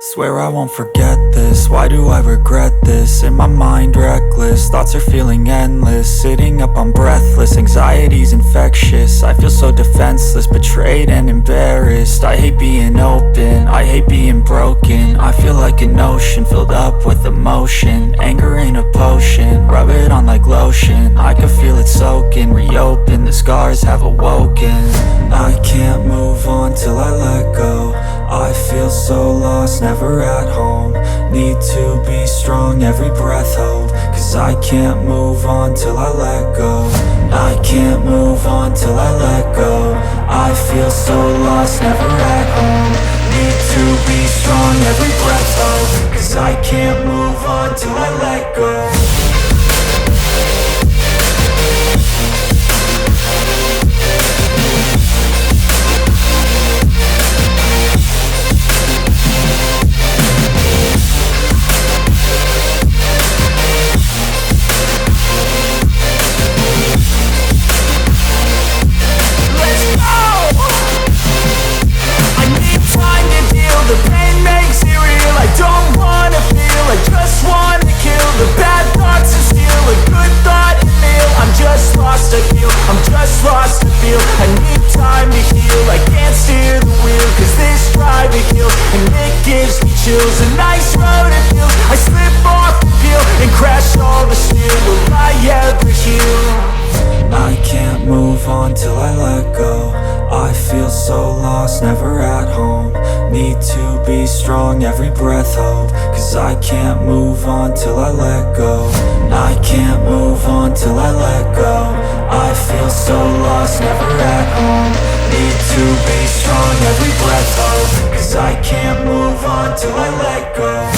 Swear I won't forget this, why do I regret this? In my mind reckless, thoughts are feeling endless. Sitting up I'm breathless, anxiety's infectious. I feel so defenseless, betrayed and embarrassed. I hate being open, I hate being broken. I feel like an ocean filled up with emotion. Anger ain't a potion, rub it on like lotion. I can feel it soaking, reopen, the scars have awoken. I can't move on till I let go. I feel so lost, never at home. Need to be strong, every breath hold. Cause I can't move on till I let go. I can't move on till I let go. I feel so lost, never at home. Need to be strong, every breath hold. Cause I can't move on till I let go. The pain makes it real, I don't wanna feel, I just wanna kill the bad thoughts and steal a good thought and feel. I'm just lost, I feel, I'm just lost to feel. I need time to heal, I can't steer the wheel. Cause this drive it kills, and it gives me chills. A nice road it feels, I slip off the peel and crash all the steel. Will I ever heal? I can't move on till I let go. I feel so lost, never at home. Need to be strong, every breath hold. Cause I can't move on till I let go. I can't move on till I let go. I feel so lost, never at home. Need to be strong, every breath hold. Cause I can't move on till I let go.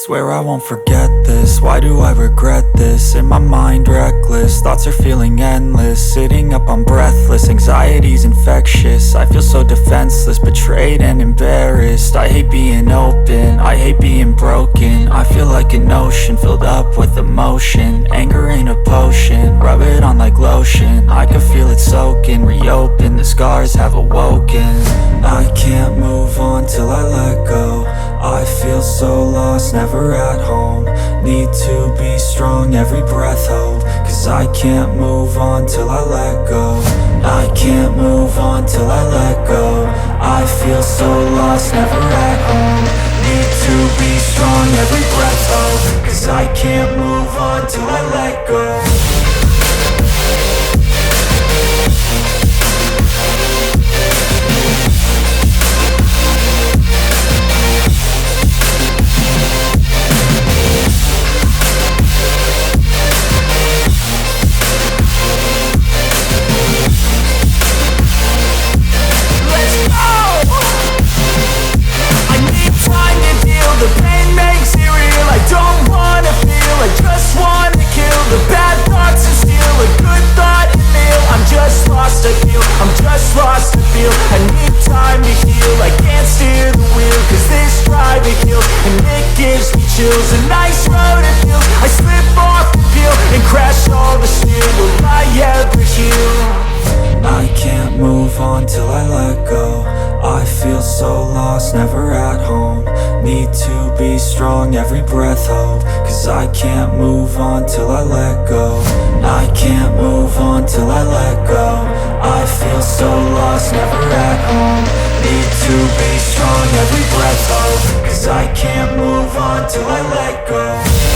Swear I won't forget this, why do I regret this? In my mind reckless, thoughts are feeling endless. Sitting up I'm breathless, anxiety's infectious. I feel so defenseless, betrayed and embarrassed. I hate being open, I hate being broken. I feel like an ocean filled up with emotion. Anger ain't a potion, rub it on like lotion. I can feel it soaking, reopen, the scars have awoken. I can't move on till I let go. I feel so lost, never at home. Need to be strong, every breath hold. Cause I can't move on till I let go. I can't move on till I let go. I feel so lost, never at home. Need to be strong, every breath hold. Cause I can't move on till I let go. The pain makes it real, I don't wanna feel, I just wanna kill the bad thoughts and steal a good thought and feel. I'm just lost, I feel, I'm just lost to feel. I need time to heal, I can't steer the wheel. Cause this drive it kills, and it gives me chills. A nice road it feels, I slip off the peel and crash all the steel. Will I ever heal? I can't move on till I let go. I feel so lost, never at home. Need to be strong, every breath hold. Cause I can't move on till I let go. I can't move on till I let go. I feel so lost, never at home. Need to be strong, every breath hold. 'cause I can't move on till I let go.